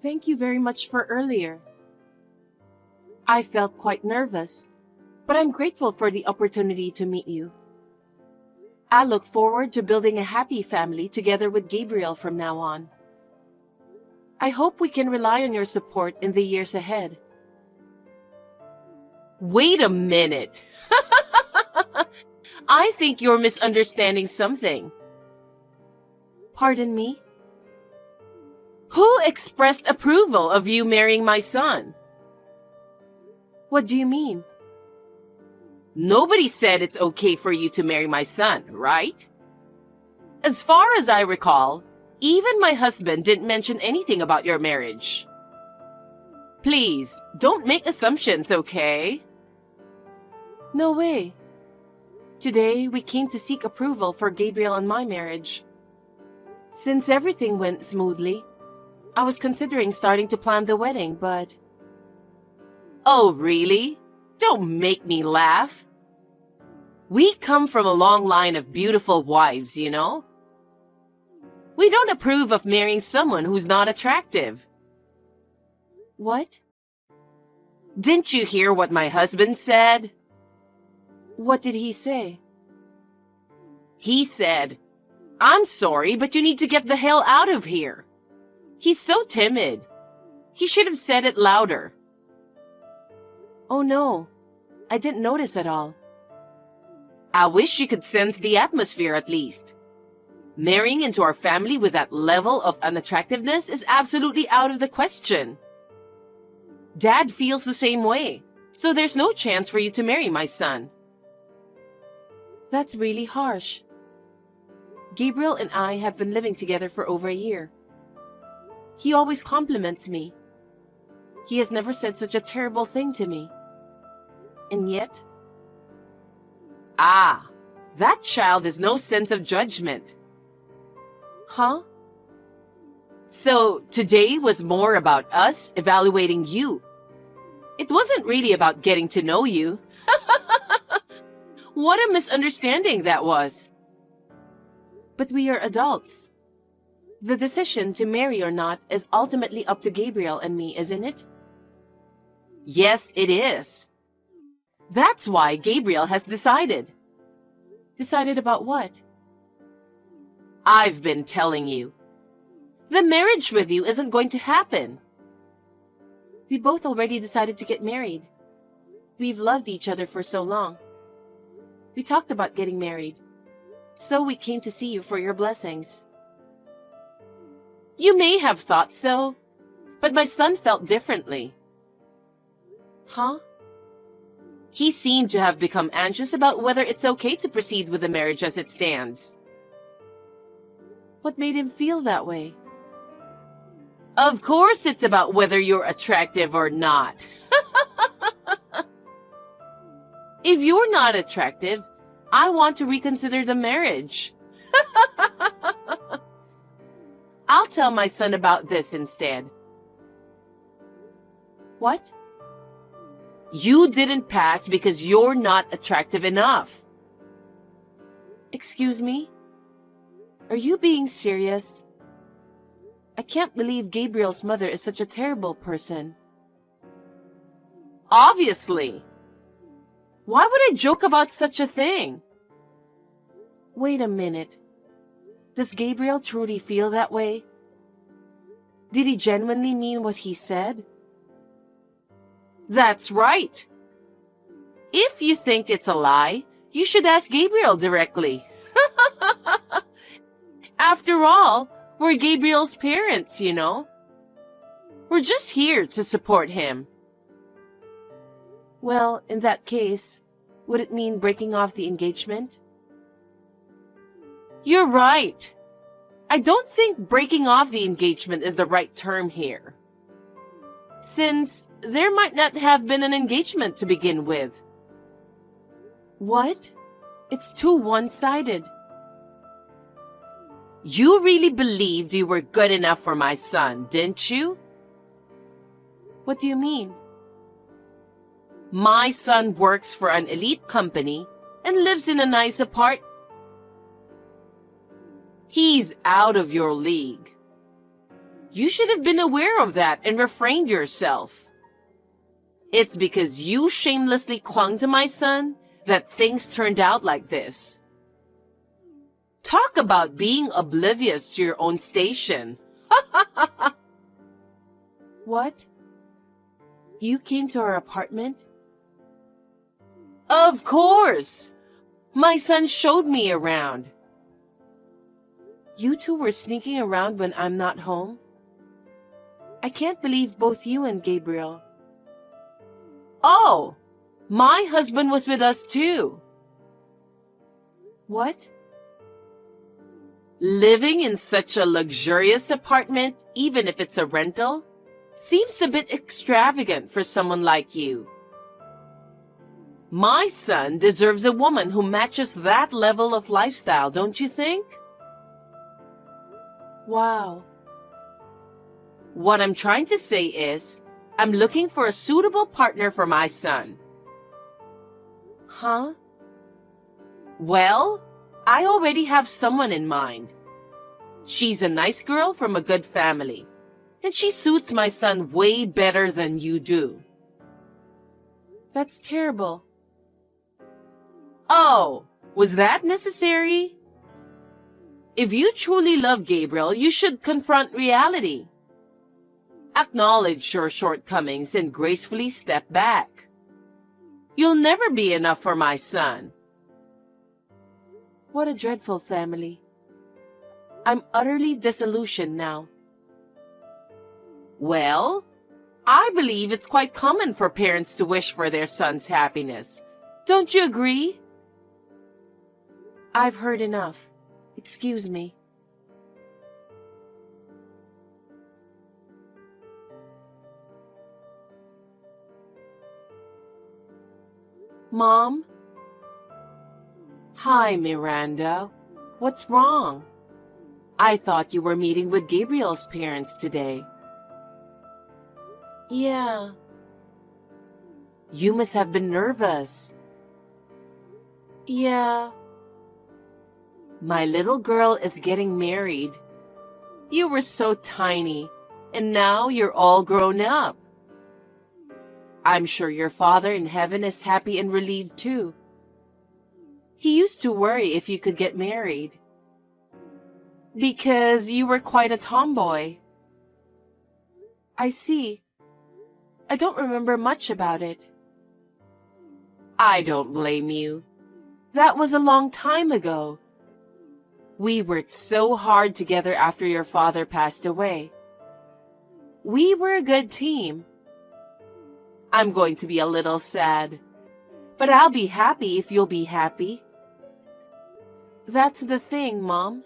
Thank you very much for earlier. I felt quite nervous, but I'm grateful for the opportunity to meet you. I look forward to building a happy family together with Gabriel from now on. I hope we can rely on your support in the years ahead. Wait a minute. I think you're misunderstanding something. Pardon me? Who expressed approval of you marrying my son? What do you mean? Nobody said it's okay for you to marry my son, right? As far as I recall, even my husband didn't mention anything about your marriage. Please, don't make assumptions, okay? No way. Today, we came to seek approval for Gabriel and my marriage. Since everything went smoothly, I was considering starting to plan the wedding, but... Oh, really? Don't make me laugh. We come from a long line of beautiful wives, you know? We don't approve of marrying someone who's not attractive. What? Didn't you hear what my husband said? What did he say? He said, "I'm sorry, but you need to get the hell out of here." He's so timid. He should have said it louder. Oh no, I didn't notice at all. I wish you could sense the atmosphere at least. Marrying into our family with that level of unattractiveness is absolutely out of the question. Dad feels the same way, so there's no chance for you to marry my son. That's really harsh. Gabriel and I have been living together for over a year. He always compliments me. He has never said such a terrible thing to me. And yet... Ah, that child has no sense of judgment. Huh? So today was more about us evaluating you. It wasn't really about getting to know you. What a misunderstanding that was. But we are adults. The decision to marry or not is ultimately up to Gabriel and me, isn't it? Yes, it is. That's why Gabriel has decided. Decided about what? I've been telling you. The marriage with you isn't going to happen. We both already decided to get married. We've loved each other for so long. We talked about getting married. So we came to see you for your blessings. You may have thought so, but my son felt differently. Huh? He seemed to have become anxious about whether it's okay to proceed with the marriage as it stands. What made him feel that way? Of course it's about whether you're attractive or not. If you're not attractive, I want to reconsider the marriage. I'll tell my son about this instead. What? You didn't pass because you're not attractive enough. Excuse me? Are you being serious? I can't believe Gabriel's mother is such a terrible person. Obviously. Why would I joke about such a thing? Wait a minute. Does Gabriel truly feel that way? Did he genuinely mean what he said? That's right. If you think it's a lie, you should ask Gabriel directly. After all, we're Gabriel's parents, you know. We're just here to support him. Well, in that case, would it mean breaking off the engagement? You're right. I don't think breaking off the engagement is the right term here, since there might not have been an engagement to begin with. What? It's too one-sided. You really believed you were good enough for my son, didn't you? What do you mean? My son works for an elite company and lives in a nice apartment. He's out of your league. You should have been aware of that and refrained yourself. It's because you shamelessly clung to my son that things turned out like this. Talk about being oblivious to your own station. What? You came to our apartment? Of course! My son showed me around. You two were sneaking around when I'm not home? I can't believe both you and Gabriel. Oh! My husband was with us too. What? Living in such a luxurious apartment, even if it's a rental, seems a bit extravagant for someone like you. My son deserves a woman who matches that level of lifestyle, don't you think? Wow. What I'm trying to say is, I'm looking for a suitable partner for my son. Huh? Well, I already have someone in mind. She's a nice girl from a good family, and she suits my son way better than you do. That's terrible. Oh, was that necessary? If you truly love Gabriel, you should confront reality. Acknowledge your shortcomings and gracefully step back. You'll never be enough for my son. What a dreadful family. I'm utterly disillusioned now. Well, I believe it's quite common for parents to wish for their son's happiness. Don't you agree? I've heard enough. Excuse me. Mom? Hi, Miranda. What's wrong? I thought you were meeting with Gabriel's parents today. Yeah. You must have been nervous. Yeah. My little girl is getting married. You were so tiny, and now you're all grown up. I'm sure your father in heaven is happy and relieved too. He used to worry if you could get married, because you were quite a tomboy. I see. I don't remember much about it. I don't blame you. That was a long time ago. We worked so hard together after your father passed away. We were a good team. I'm going to be a little sad, but I'll be happy if you'll be happy. That's the thing, Mom.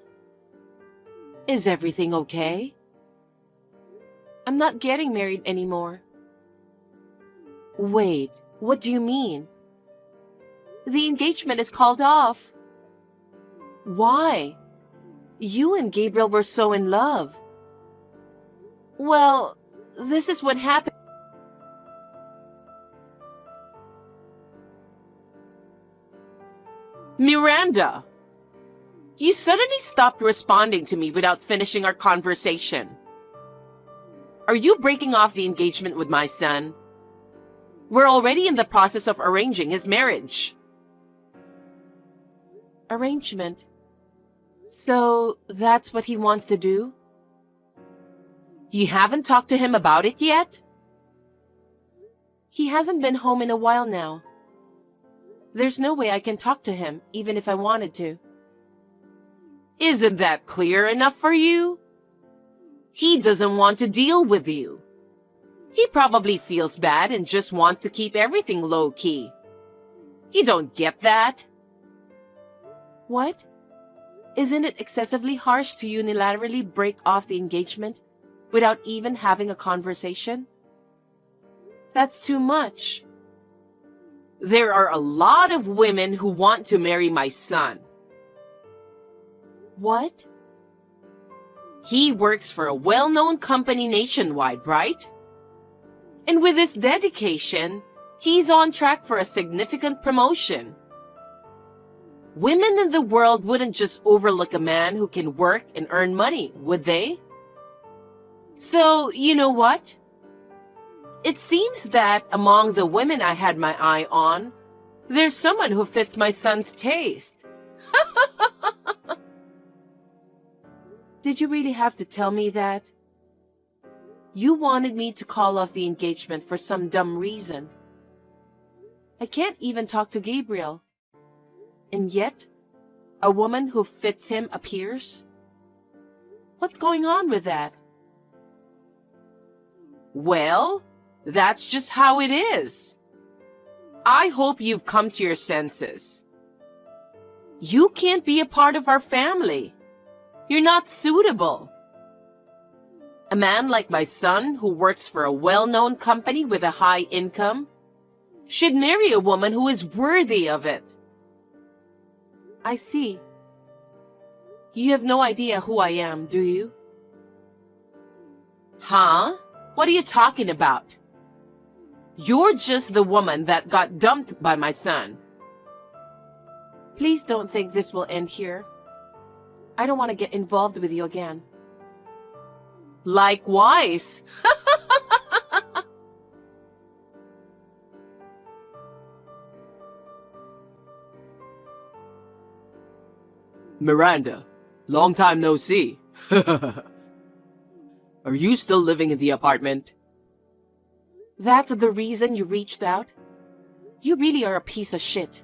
Is everything okay? I'm not getting married anymore. Wait, what do you mean? The engagement is called off. Why? You and Gabriel were so in love. Well, this is what happened. Miranda! You suddenly stopped responding to me without finishing our conversation. Are you breaking off the engagement with my son? We're already in the process of arranging his marriage. Arrangement? So that's what he wants to do? You haven't talked to him about it yet? He hasn't been home in a while now. There's no way I can talk to him, even if I wanted to. Isn't that clear enough for you? He doesn't want to deal with you. He probably feels bad and just wants to keep everything low-key. You don't get that? What? Isn't it excessively harsh to unilaterally break off the engagement without even having a conversation? That's too much. There are a lot of women who want to marry my son. What? He works for a well-known company nationwide, right? And with his dedication, he's on track for a significant promotion. Women in the world wouldn't just overlook a man who can work and earn money, would they? So, you know what? It seems that among the women I had my eye on, there's someone who fits my son's taste. Did you really have to tell me that? You wanted me to call off the engagement for some dumb reason. I can't even talk to Gabriel. And yet, a woman who fits him appears? What's going on with that? Well, that's just how it is. I hope you've come to your senses. You can't be a part of our family. You're not suitable. A man like my son, who works for a well-known company with a high income, should marry a woman who is worthy of it. I see. You have no idea who I am, do you? Huh? What are you talking about? You're just the woman that got dumped by my son. Please don't think this will end here. I don't want to get involved with you again. Likewise. Miranda, long time no see. Are you still living in the apartment? That's the reason you reached out? You really are a piece of shit.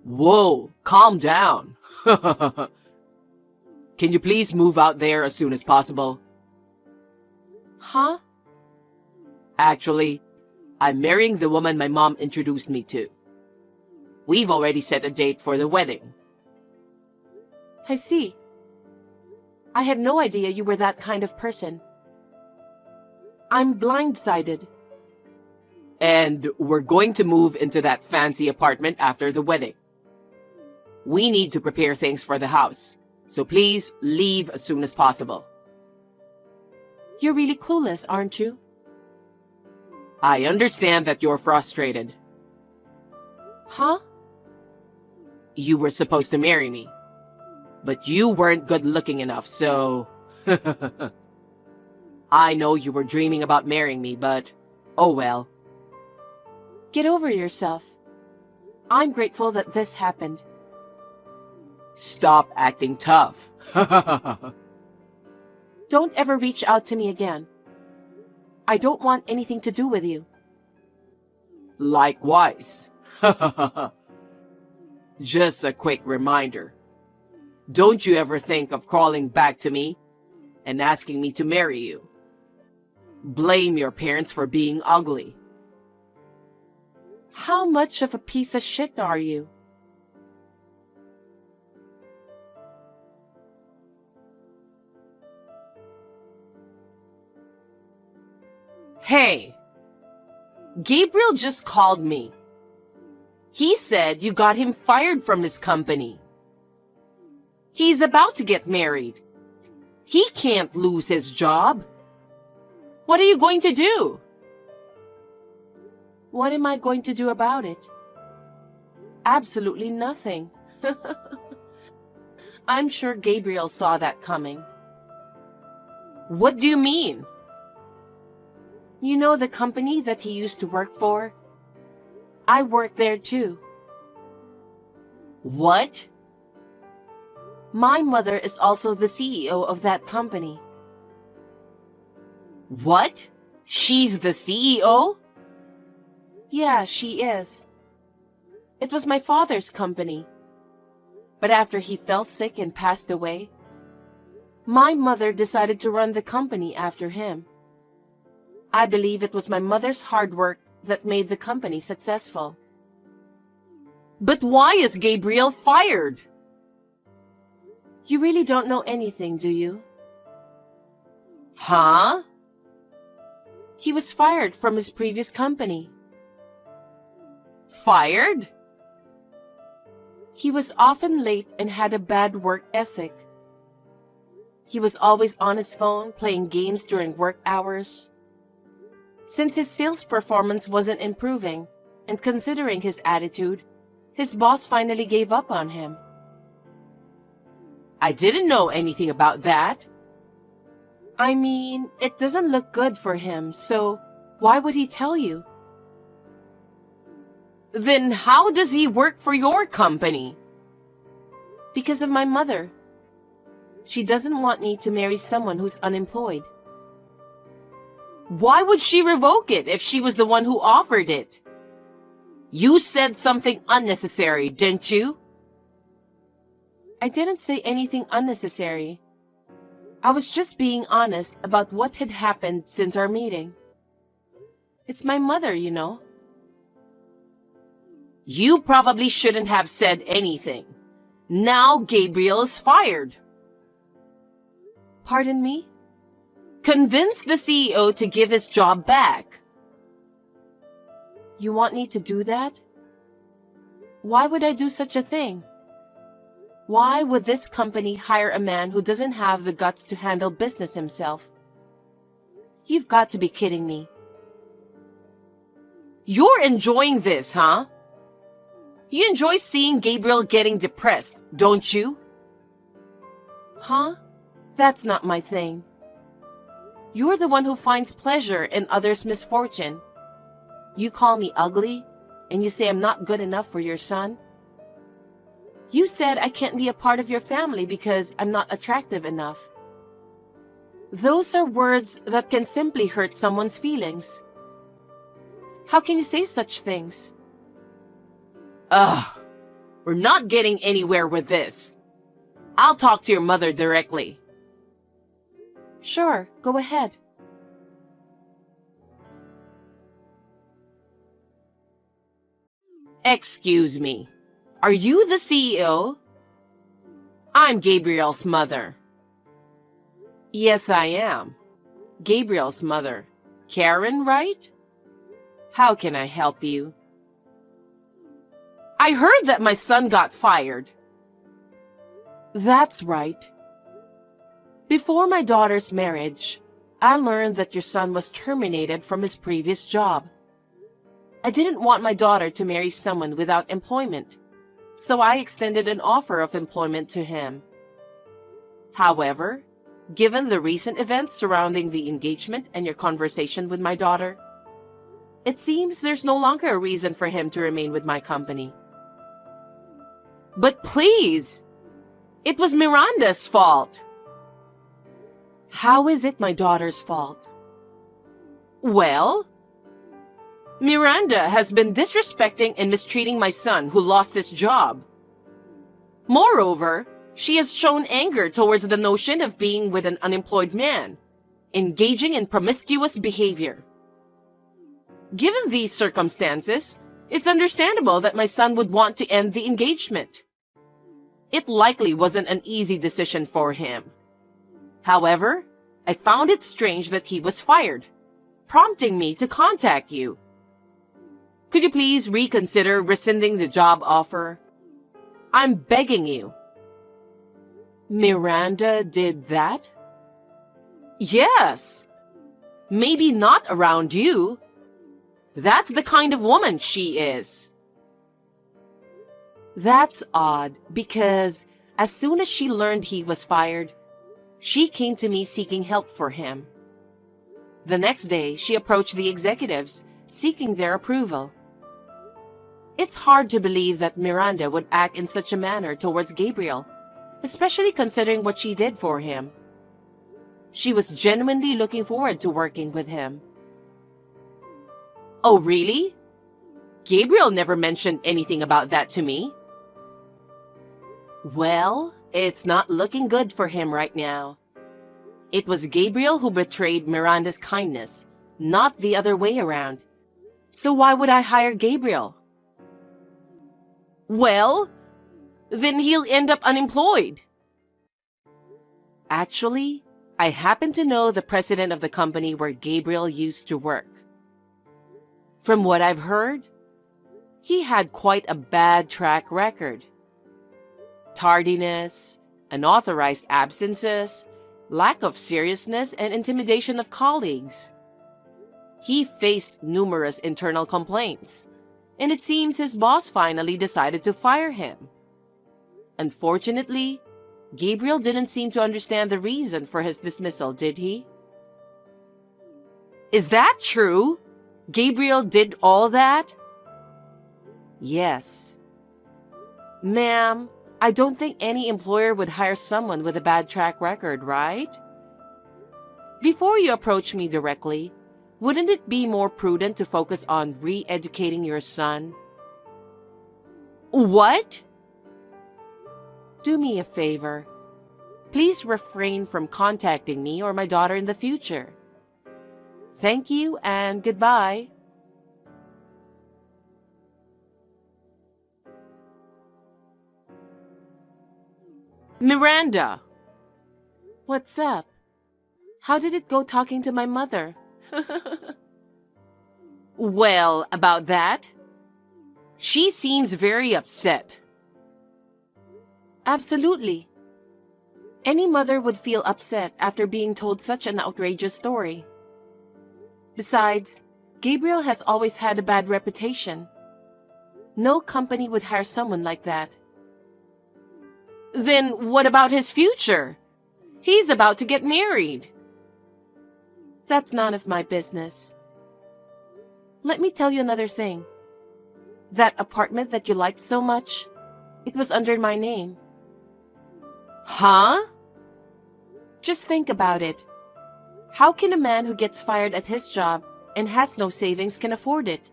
Whoa, calm down. Can you please move out there as soon as possible? Huh? Actually, I'm marrying the woman my mom introduced me to. We've already set a date for the wedding. I see. I had no idea you were that kind of person. I'm blindsided. And we're going to move into that fancy apartment after the wedding. We need to prepare things for the house, so please leave as soon as possible. You're really clueless, aren't you? I understand that you're frustrated. Huh? You were supposed to marry me, but you weren't good looking enough, so... I know you were dreaming about marrying me, but oh well. Get over yourself. I'm grateful that this happened. Stop acting tough. Don't ever reach out to me again. I don't want anything to do with you. Likewise. Just a quick reminder. Don't you ever think of crawling back to me and asking me to marry you. Blame your parents for being ugly. How much of a piece of shit are you? Hey, Gabriel just called me. He said you got him fired from his company. He's about to get married. He can't lose his job. What are you going to do? What am I going to do about it? Absolutely nothing. I'm sure Gabriel saw that coming. What do you mean? You know the company that he used to work for? I work there too. What? My mother is also the CEO of that company. What? She's the CEO? Yeah, she is. It was my father's company. But after he fell sick and passed away, my mother decided to run the company after him. I believe it was my mother's hard work that made the company successful. But why is Gabriel fired? You really don't know anything, do you? Huh? He was fired from his previous company. Fired? He was often late and had a bad work ethic. He was always on his phone playing games during work hours. Since his sales performance wasn't improving, and considering his attitude, his boss finally gave up on him. I didn't know anything about that. I mean, it doesn't look good for him, so why would he tell you? Then how does he work for your company? Because of my mother. She doesn't want me to marry someone who's unemployed. Why would she revoke it if she was the one who offered it? You said something unnecessary, didn't you? I didn't say anything unnecessary. I was just being honest about what had happened since our meeting. It's my mother, you know. You probably shouldn't have said anything. Now Gabriel is fired. Pardon me? Convince the CEO to give his job back. You want me to do that? Why would I do such a thing? Why would this company hire a man who doesn't have the guts to handle business himself? You've got to be kidding me. You're enjoying this, huh? You enjoy seeing Gabriel getting depressed, don't you? Huh? That's not my thing. You're the one who finds pleasure in others' misfortune. You call me ugly, and you say I'm not good enough for your son. You said I can't be a part of your family because I'm not attractive enough. Those are words that can simply hurt someone's feelings. How can you say such things? Ugh, we're not getting anywhere with this. I'll talk to your mother directly. Sure, go ahead. Excuse me. Are you the CEO? I'm Gabriel's mother. Yes, I am. Gabriel's mother. Karen, right? How can I help you? I heard that my son got fired. That's right. Before my daughter's marriage, I learned that your son was terminated from his previous job. I didn't want my daughter to marry someone without employment, so I extended an offer of employment to him. However, given the recent events surrounding the engagement and your conversation with my daughter, it seems there's no longer a reason for him to remain with my company. But please, it was Miranda's fault. How is it my daughter's fault? Well, Miranda has been disrespecting and mistreating my son who lost his job. Moreover, she has shown anger towards the notion of being with an unemployed man, engaging in promiscuous behavior. Given these circumstances, it's understandable that my son would want to end the engagement. It likely wasn't an easy decision for him. However, I found it strange that he was fired, prompting me to contact you. Could you please reconsider rescinding the job offer? I'm begging you. Miranda did that? Yes. Maybe not around you. That's the kind of woman she is. That's odd, because as soon as she learned he was fired, she came to me seeking help for him. The next day, she approached the executives, seeking their approval. It's hard to believe that Miranda would act in such a manner towards Gabriel, especially considering what she did for him. She was genuinely looking forward to working with him. Oh, really? Gabriel never mentioned anything about that to me. Well, it's not looking good for him right now. It was Gabriel who betrayed Miranda's kindness, not the other way around. So why would I hire Gabriel? Well, then he'll end up unemployed. Actually, I happen to know the president of the company where Gabriel used to work. From what I've heard, he had quite a bad track record. Tardiness, unauthorized absences, lack of seriousness, and intimidation of colleagues. He faced numerous internal complaints, and it seems his boss finally decided to fire him. Unfortunately, Gabriel didn't seem to understand the reason for his dismissal, did he? Is that true? Gabriel did all that? Yes. Ma'am, I don't think any employer would hire someone with a bad track record, right? Before you approach me directly, wouldn't it be more prudent to focus on re-educating your son? What? Do me a favor. Please refrain from contacting me or my daughter in the future. Thank you and goodbye. Miranda! What's up? How did it go talking to my mother? Well, about that, she seems very upset. Absolutely. Any mother would feel upset after being told such an outrageous story. Besides, Gabriel has always had a bad reputation. No company would hire someone like that. Then what about his future? He's about to get married. That's none of my business. Let me tell you another thing. That apartment that you liked so much, it was under my name. Huh? Just think about it. How can a man who gets fired at his job and has no savings can afford it?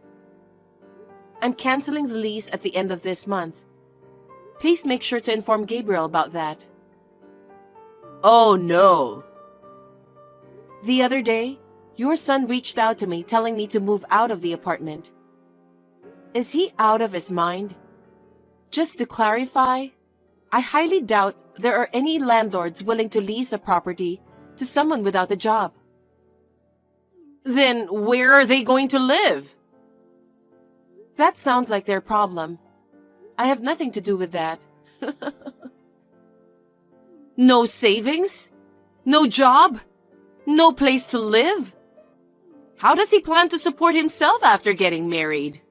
I'm canceling the lease at the end of this month. Please make sure to inform Gabriel about that. Oh no. The other day, your son reached out to me telling me to move out of the apartment. Is he out of his mind? Just to clarify, I highly doubt there are any landlords willing to lease a property to someone without a job. Then where are they going to live? That sounds like their problem. I have nothing to do with that. No savings? No job? No place to live? How does he plan to support himself after getting married?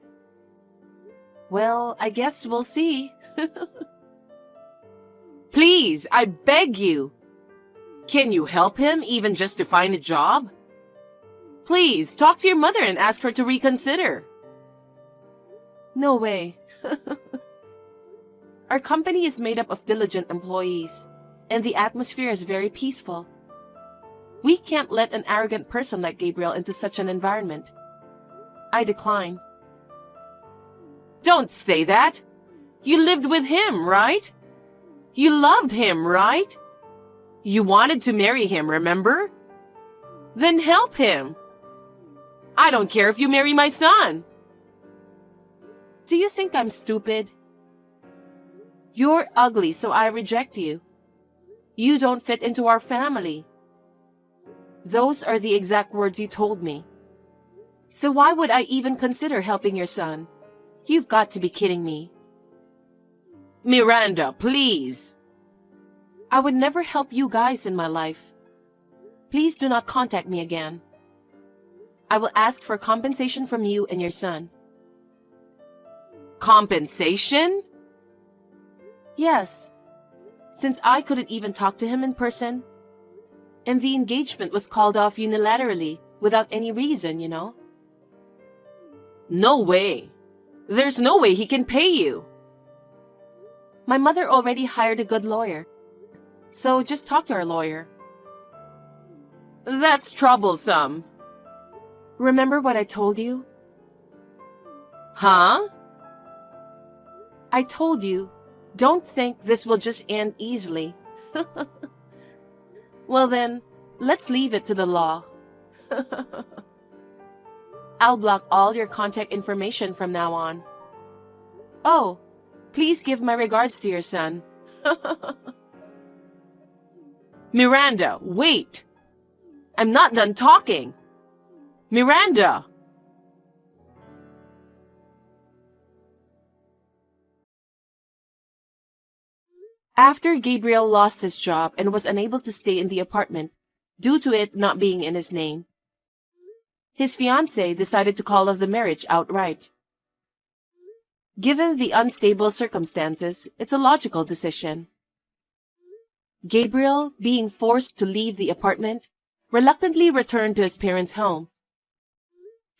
Well, I guess we'll see. Please, I beg you. Can you help him even just to find a job? Please, talk to your mother and ask her to reconsider. No way. Our company is made up of diligent employees, and the atmosphere is very peaceful. We can't let an arrogant person like Gabriel into such an environment. I decline. Don't say that. You lived with him, right? You loved him, right? You wanted to marry him, remember? Then help him. I don't care if you marry my son. Do you think I'm stupid? You're ugly, so I reject you. You don't fit into our family. Those are the exact words you told me. So why would I even consider helping your son? You've got to be kidding me. Miranda, please. I would never help you guys in my life. Please do not contact me again. I will ask for compensation from you and your son. Compensation? Yes, since I couldn't even talk to him in person, and the engagement was called off unilaterally without any reason, you know. No way. There's no way he can pay you. My mother already hired a good lawyer, so just talk to our lawyer. That's troublesome. Remember what I told you? Huh? I told you, don't think this will just end easily. Well then, let's leave it to the law. I'll block all your contact information from now on. Oh, please give my regards to your son. Miranda, wait! I'm not done talking! Miranda! After Gabriel lost his job and was unable to stay in the apartment due to it not being in his name, his fiancée decided to call off the marriage outright. Given the unstable circumstances, it's a logical decision. Gabriel, being forced to leave the apartment, reluctantly returned to his parents' home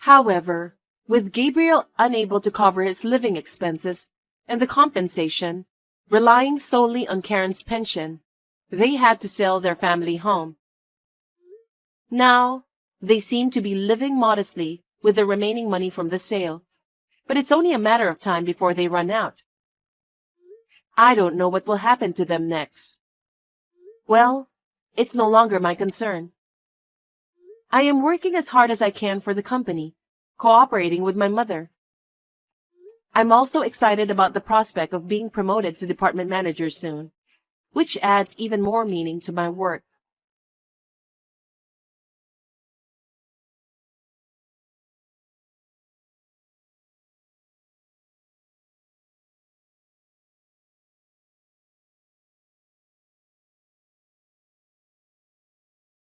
However, with Gabriel unable to cover his living expenses and the compensation, relying solely on Karen's pension, they had to sell their family home. Now, they seem to be living modestly with the remaining money from the sale, but it's only a matter of time before they run out. I don't know what will happen to them next. Well, it's no longer my concern. I am working as hard as I can for the company, cooperating with my mother. I'm also excited about the prospect of being promoted to department manager soon, which adds even more meaning to my work.